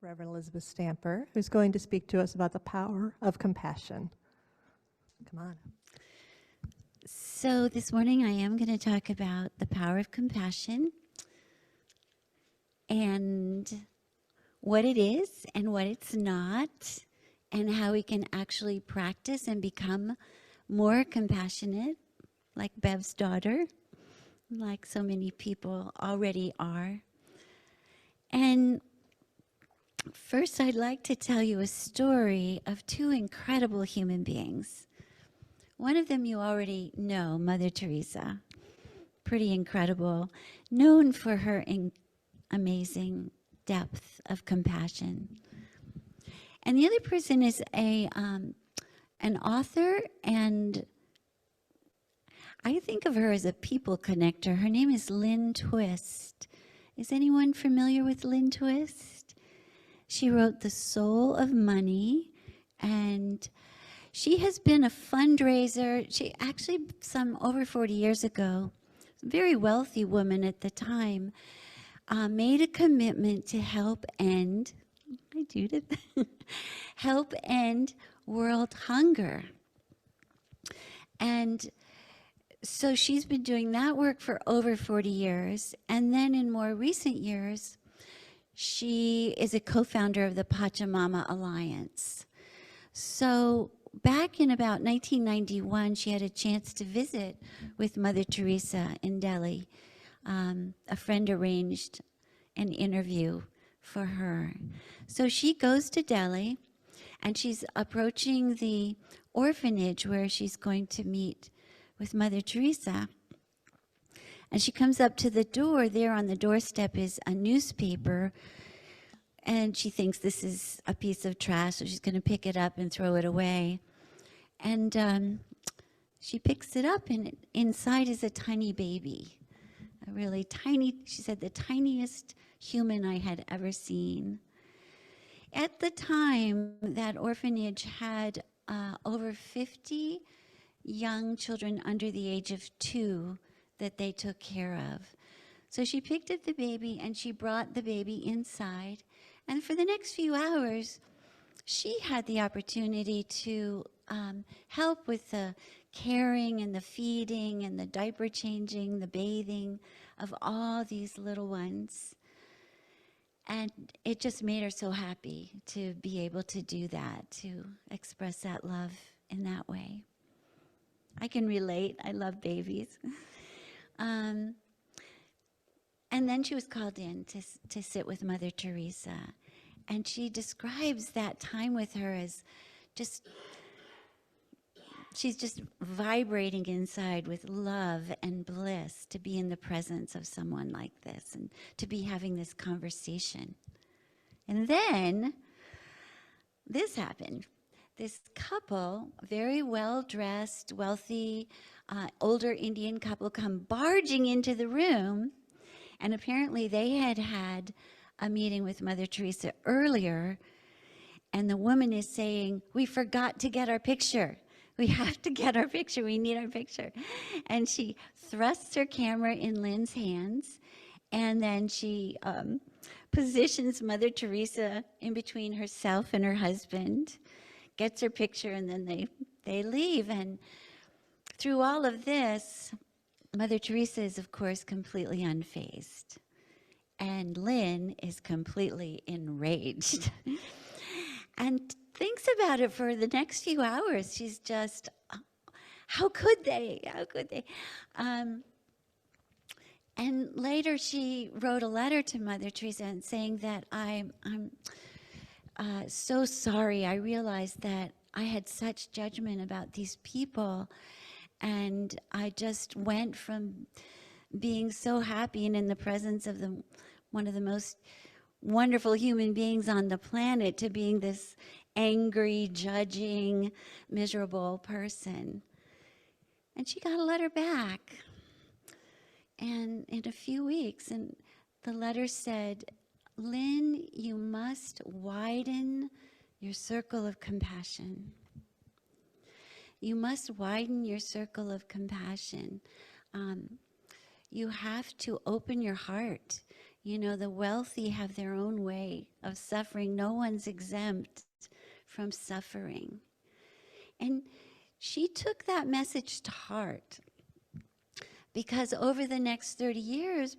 Reverend Elizabeth Stamper, who's going to speak to us about the power of compassion. Come on. So this morning I am going to talk about the power of compassion and what it is and what it's not, and how we can actually practice and become more compassionate, like Bev's daughter, like so many people already are. And first, I'd like to tell you a story of two incredible human beings. One of them you already know, Mother Teresa, pretty incredible, known for her amazing depth of compassion. And the other person is an author, and I think of her as a people connector. Her name is Lynn Twist. Is anyone familiar with Lynn Twist? She wrote The Soul of Money, and she has been a fundraiser. She actually, some over 40 years ago, a very wealthy woman at the time, made a commitment to help end, hi Judith, help end world hunger. And so she's been doing that work for over 40 years. And then in more recent years, she is a co-founder of the Pachamama Alliance. So back in about 1991, she had a chance to visit with Mother Teresa in Delhi. A friend arranged an interview for her. So she goes to Delhi, and she's approaching the orphanage where she's going to meet with Mother Teresa. And she comes up to the door. There on the doorstep is a newspaper, and she thinks this is a piece of trash, so she's going to pick it up and throw it away. And she picks it up, and inside is a tiny baby, a really tiny, she said, the tiniest human I had ever seen. At the time, that orphanage had over 50 young children under the age of 2 that they took care of. So she picked up the baby and she brought the baby inside. And for the next few hours, she had the opportunity to help with the caring and the feeding and the diaper changing, the bathing of all these little ones. And it just made her so happy to be able to do that, to express that love in that way. I can relate. I love babies. And then she was called in to sit with Mother Teresa. And she describes that time with her as just, she's just vibrating inside with love and bliss to be in the presence of someone like this and to be having this conversation. And then this happened. This couple, very well-dressed, wealthy, older Indian couple, come barging into the room, and apparently they had had a meeting with Mother Teresa earlier, and the woman is saying, "We forgot to get our picture. We have to get our picture. We need our picture." And she thrusts her camera in Lynn's hands, and then she positions Mother Teresa in between herself and her husband, gets her picture, and then they leave. And through all of this, Mother Teresa is, of course, completely unfazed. And Lynn is completely enraged and thinks about it for the next few hours. She's just, how could they? How could they? And later she wrote a letter to Mother Teresa and saying that I'm so sorry. I realized that I had such judgment about these people, and I just went from being so happy and in the presence of one of the most wonderful human beings on the planet to being this angry, judging, miserable person. And she got a letter back, and in a few weeks, and the letter said, "Lynn, you must widen your circle of compassion. You must widen your circle of compassion. You have to open your heart. You know, the wealthy have their own way of suffering. No one's exempt from suffering. And she took that message to heart, because over the next 30 years,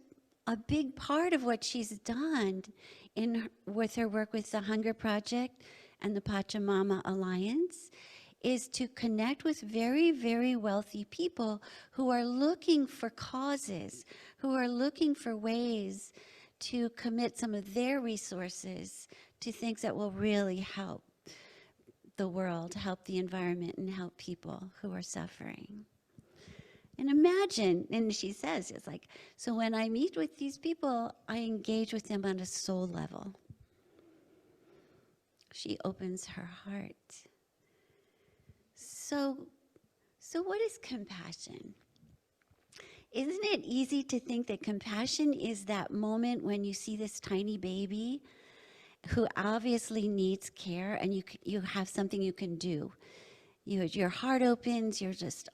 a big part of what she's done with her work with the Hunger Project and the Pachamama Alliance is to connect with very, very wealthy people who are looking for causes, who are looking for ways to commit some of their resources to things that will really help the world, help the environment, and help people who are suffering. And imagine, and she says, it's like, so when I meet with these people, I engage with them on a soul level. She opens her heart. So what is compassion? Isn't it easy to think that compassion is that moment when you see this tiny baby who obviously needs care, and you have something you can do? Your heart opens, you're just,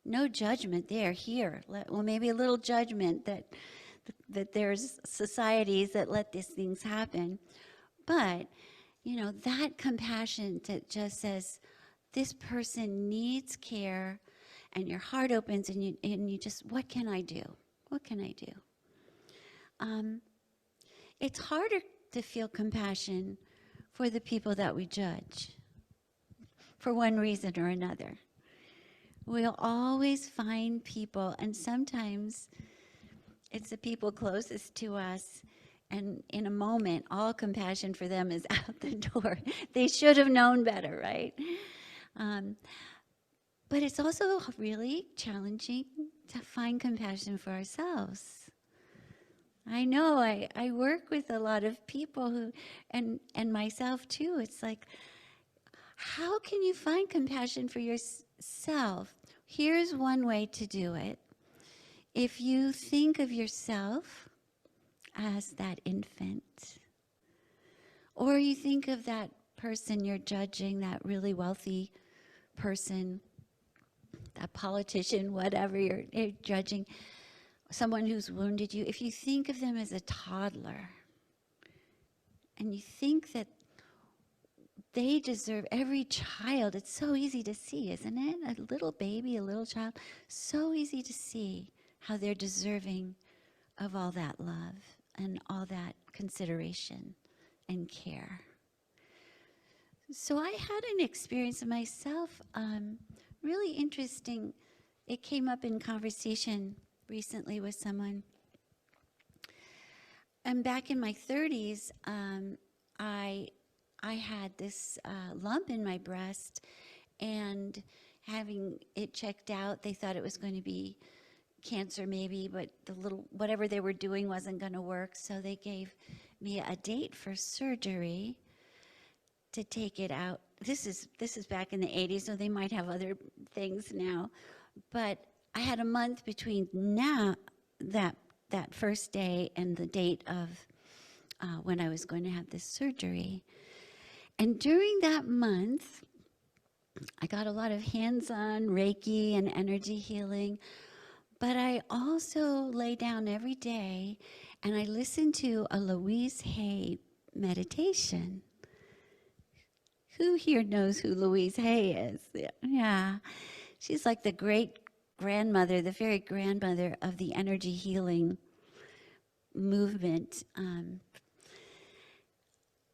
no judgment there, here. Well, maybe a little judgment that there's societies that let these things happen. But, that compassion that just says, this person needs care, and your heart opens, and you just, what can I do? What can I do? It's harder to feel compassion for the people that we judge, for one reason or another. We'll always find people, and sometimes it's the people closest to us, and in a moment, all compassion for them is out the door. They should have known better, right? But it's also really challenging to find compassion for ourselves. I know I work with a lot of people who, and myself too. It's like, how can you find compassion for yourself? Here's one way to do it. If you think of yourself as that infant, or you think of that person you're judging, that really wealthy person, that politician, whatever you're judging, someone who's wounded you, if you think of them as a toddler, and you think that they deserve, every child, it's so easy to see, isn't it? A little baby, a little child, so easy to see how they're deserving of all that love and all that consideration and care. So I had an experience myself, really interesting. It came up in conversation recently with someone. And back in my 30s, I had this lump in my breast, and having it checked out, they thought it was going to be cancer maybe, but whatever they were doing wasn't going to work, so they gave me a date for surgery to take it out. This is back in the 80s, so they might have other things now, but I had a month between now that first day and the date of when I was going to have this surgery. And during that month, I got a lot of hands-on Reiki and energy healing, but I also lay down every day and I listened to a Louise Hay meditation. Who here knows who Louise Hay is? Yeah. She's like the great grandmother, the fairy grandmother of the energy healing movement.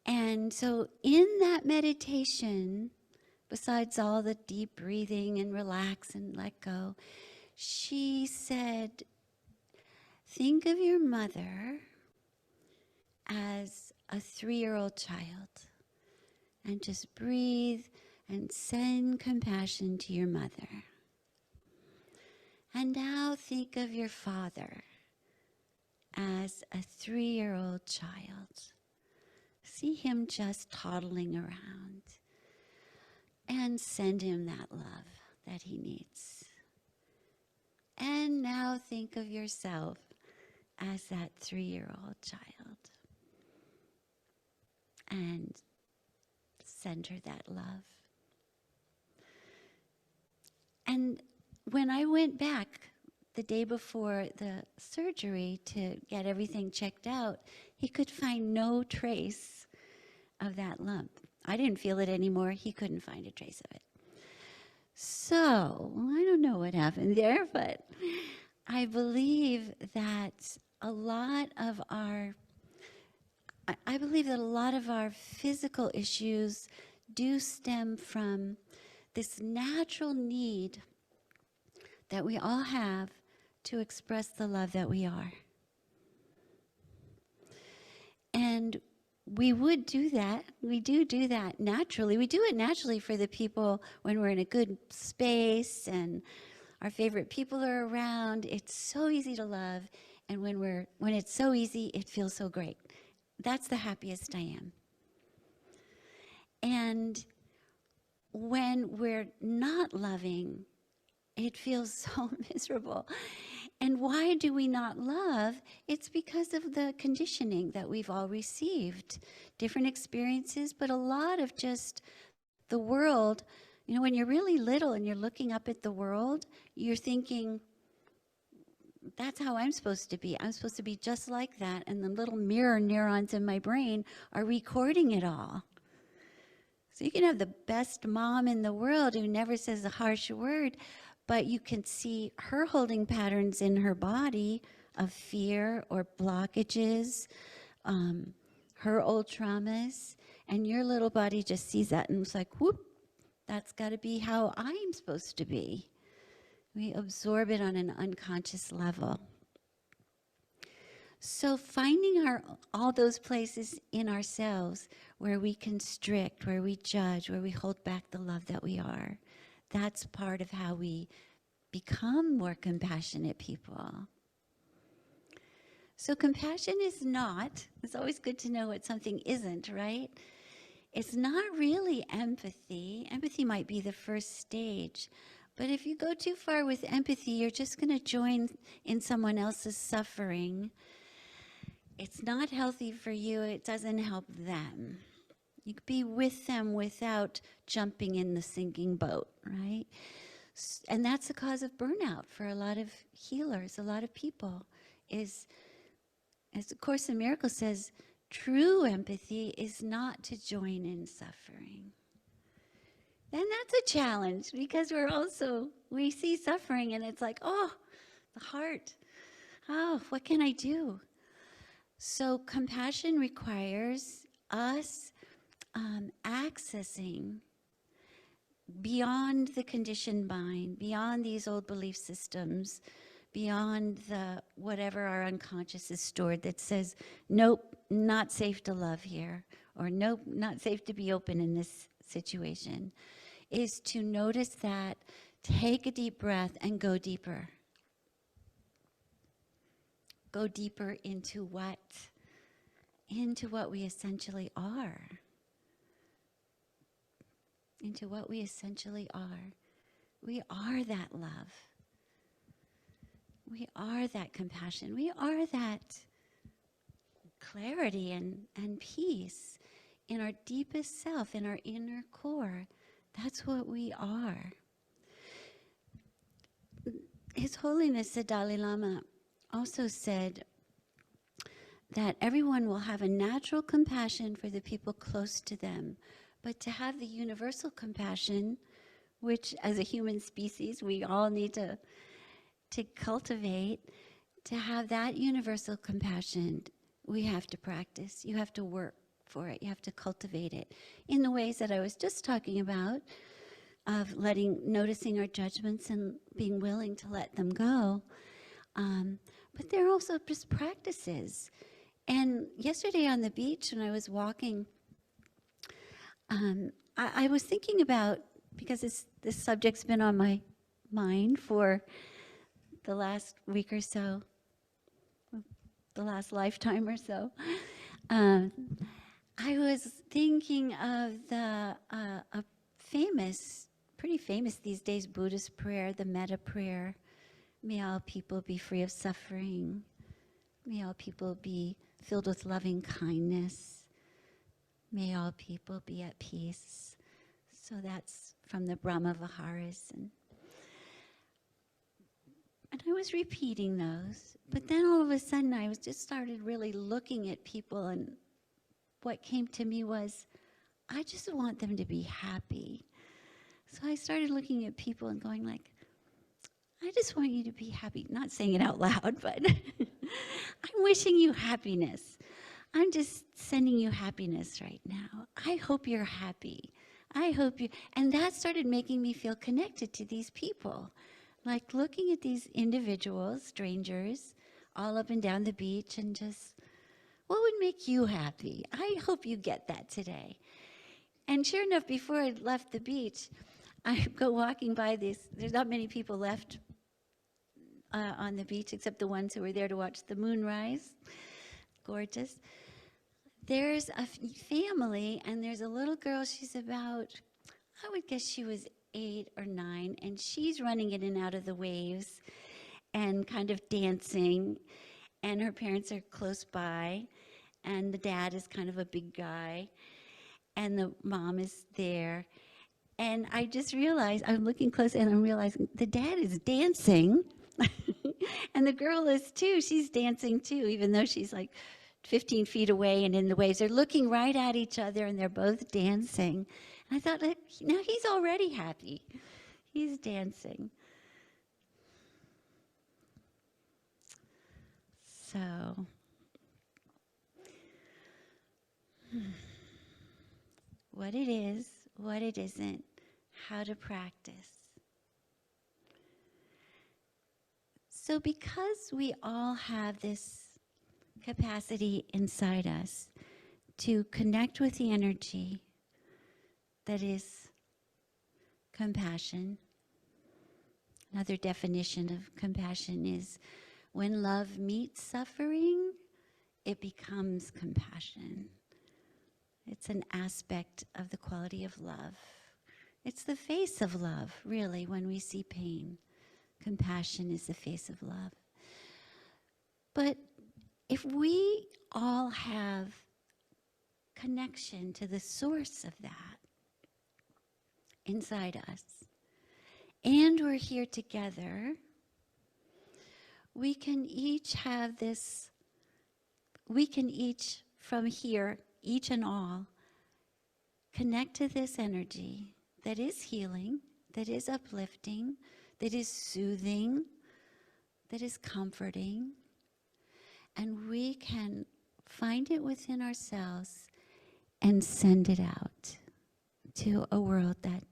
And so in that meditation, besides all the deep breathing and relax and let go, she said, think of your mother as a 3-year-old child, and just breathe and send compassion to your mother. And now think of your father as a 3-year-old child. See him just toddling around, and send him that love that he needs. And now think of yourself as that 3-year-old child, and send her that love. And when I went back the day before the surgery to get everything checked out, he could find no trace of that lump. I didn't feel it anymore. He couldn't find a trace of it. So I don't know what happened there, but I believe that a lot of our physical issues do stem from this natural need that we all have to express the love that we are. And we would do that. We do that naturally. We do it naturally for the people when we're in a good space and our favorite people are around. It's so easy to love. And when it's so easy, it feels so great. That's the happiest I am. And when we're not loving, it feels so miserable. And why do we not love? It's because of the conditioning that we've all received. Different experiences, but a lot of just the world. You know, when you're really little and you're looking up at the world, you're thinking, that's how I'm supposed to be. I'm supposed to be just like that. And the little mirror neurons in my brain are recording it all. So you can have the best mom in the world who never says a harsh word, but you can see her holding patterns in her body of fear or blockages, her old traumas, and your little body just sees that and it's like, whoop, that's got to be how I'm supposed to be. We absorb it on an unconscious level. So finding all those places in ourselves where we constrict, where we judge, where we hold back the love that we are, that's part of how we become more compassionate people. So compassion is not, it's always good to know what something isn't, right? It's not really empathy. Empathy might be the first stage. But if you go too far with empathy, you're just going to join in someone else's suffering. It's not healthy for you. It doesn't help them. You could be with them without jumping in the sinking boat, right? And that's the cause of burnout for a lot of healers, a lot of people, is, as the Course in Miracles says, true empathy is not to join in suffering. Then that's a challenge because we see suffering and it's like, oh, the heart. Oh, what can I do? So compassion requires us accessing beyond the conditioned mind, beyond these old belief systems, beyond the whatever our unconscious is stored that says, nope, not safe to love here, or nope, not safe to be open in this situation, is to notice that, take a deep breath and go deeper. Go deeper into what? Into what we essentially are. Into what we essentially are. We are that love. We are that compassion. We are that clarity and peace in our deepest self, in our inner core. That's what we are. His Holiness the Dalai Lama also said that everyone will have a natural compassion for the people close to them, but to have the universal compassion, which as a human species we all need to cultivate, to have that universal compassion, we have to practice. You have to work for it. You have to cultivate it in the ways that I was just talking about, of noticing our judgments and being willing to let them go. But they're also just practices. And yesterday on the beach when I was walking, I was thinking about, because this subject's been on my mind for the last week or so, the last lifetime or so. I was thinking of a pretty famous these days Buddhist prayer, the metta prayer. May all people be free of suffering. May all people be filled with loving kindness. May all people be at peace. So that's from the Brahma Viharas. And And I was repeating those. But then all of a sudden, I was just started really looking at people, and what came to me was, I just want them to be happy. So I started looking at people and going like, I just want you to be happy. Not saying it out loud, but I'm wishing you happiness. I'm just sending you happiness right now. I hope you're happy. I hope you, and that started making me feel connected to these people. Like looking at these individuals, strangers, all up and down the beach, and just, what would make you happy? I hope you get that today. And sure enough, before I left the beach, I go walking by this, there's not many people left on the beach except the ones who were there to watch the moonrise. Gorgeous. There's a family, and there's a little girl, she's about, I would guess she was 8 or 9, and she's running in and out of the waves and kind of dancing, and her parents are close by, and the dad is kind of a big guy, and the mom is there. And I just realized, I'm looking close and I'm realizing the dad is dancing and the girl is too. She's dancing too, even though she's like 15 feet away and in the waves. They're looking right at each other and they're both dancing. And I thought, like, now he's already happy. He's dancing. So, what it is, what it isn't, how to practice. So because we all have this capacity inside us to connect with the energy that is compassion, another definition of compassion is when love meets suffering, it becomes compassion. It's an aspect of the quality of love. It's the face of love, really, when we see pain. Compassion is the face of love. But if we all have connection to the source of that inside us, and we're here together, we can each have this, we can each from here, each and all, connect to this energy that is healing, that is uplifting, that is soothing, that is comforting, and we can find it within ourselves and send it out to a world that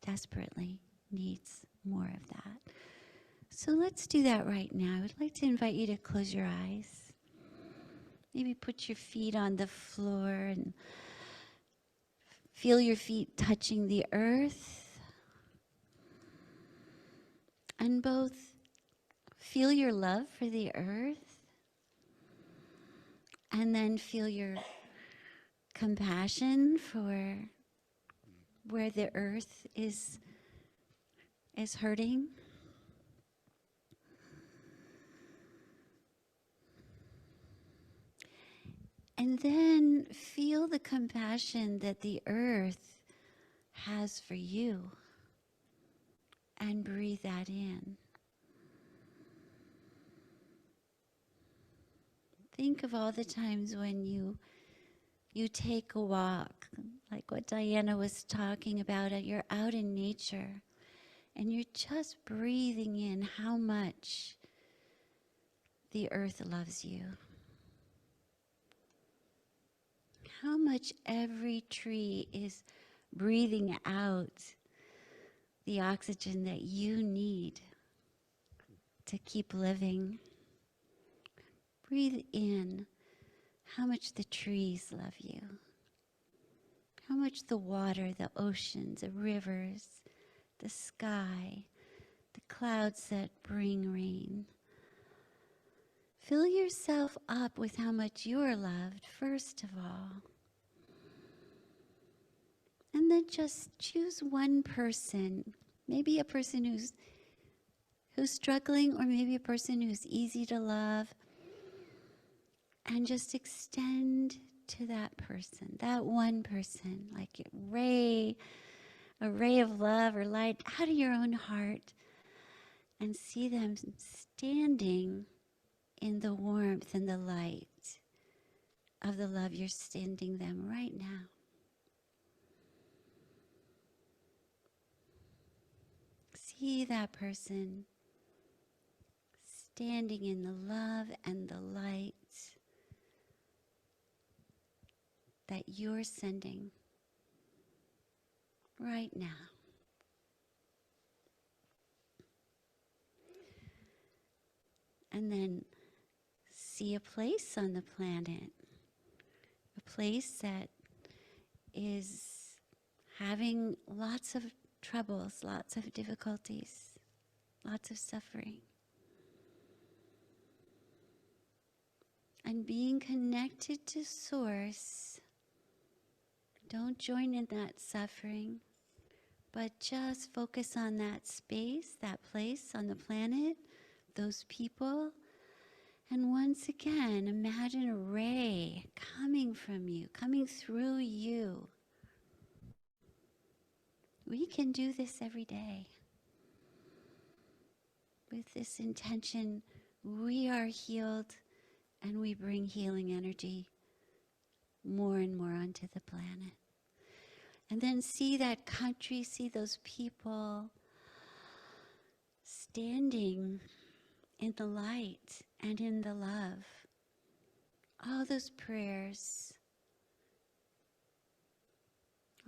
desperately needs more of that. So let's do that right now. I'd like to invite you to close your eyes. Maybe put your feet on the floor and feel your feet touching the earth. And both feel your love for the earth and then feel your compassion for where the earth is hurting. And then feel the compassion that the earth has for you. And breathe that in. Think of all the times when you take a walk, like what Diana was talking about, you're out in nature, and you're just breathing in how much the earth loves you. How much every tree is breathing out the oxygen that you need to keep living. Breathe in how much the trees love you, how much the water, the oceans, the rivers, the sky, the clouds that bring rain. Fill yourself up with how much you are loved, first of all. And then just choose one person, maybe a person who's struggling, or maybe a person who's easy to love, and just extend to that person, that one person, like a ray of love or light out of your own heart, and see them standing in the warmth and the light of the love you're sending them right now. See that person standing in the love and the light that you're sending right now. And then see a place on the planet, a place that is having lots of troubles, lots of difficulties, lots of suffering. And being connected to Source, don't join in that suffering, but just focus on that space, that place on the planet, those people. And once again, imagine a ray coming from you, coming through you. We can do this every day. With this intention, we are healed and we bring healing energy more and more onto the planet. And then see that country, see those people standing in the light and in the love. All those prayers,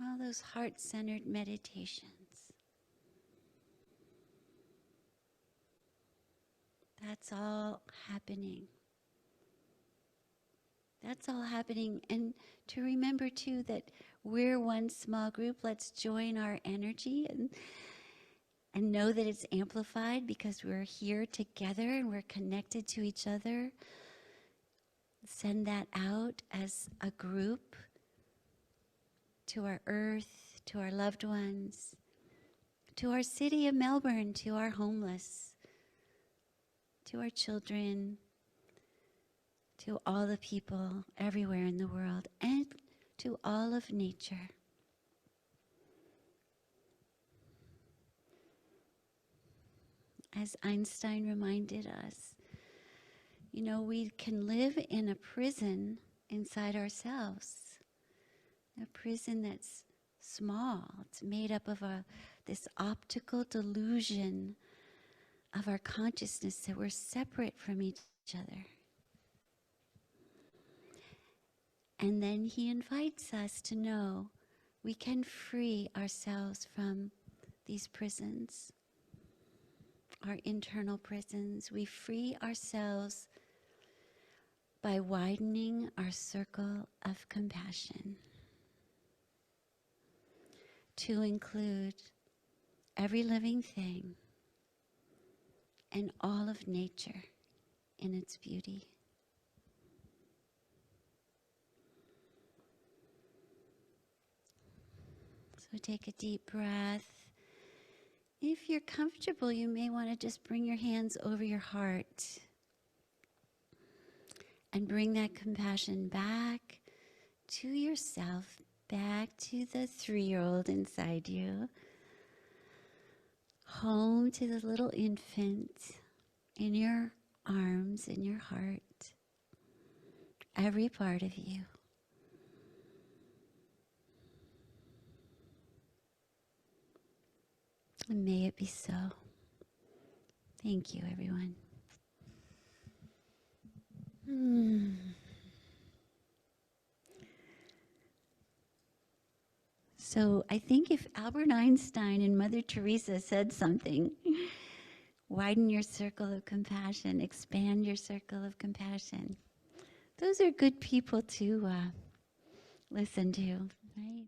all those heart-centered meditations. That's all happening. That's all happening. And to remember too that we're one small group. Let's join our energy and know that it's amplified because we're here together and we're connected to each other. Send that out as a group to our earth, to our loved ones, to our city of Melbourne, to our homeless, to our children, to all the people everywhere in the world, and to all of nature. As Einstein reminded us, you know, we can live in a prison inside ourselves, a prison that's small. It's made up of this optical delusion of our consciousness that we're separate from each other. And then he invites us to know we can free ourselves from these prisons, our internal prisons. We free ourselves by widening our circle of compassion to include every living thing and all of nature in its beauty. So take a deep breath. If you're comfortable, you may want to just bring your hands over your heart and bring that compassion back to yourself, back to the 3-year-old inside you, home to the little infant in your arms, in your heart, every part of you. And may it be so. Thank you, everyone. So I think if Albert Einstein and Mother Teresa said something, widen your circle of compassion, expand your circle of compassion. Those are good people to listen to, right?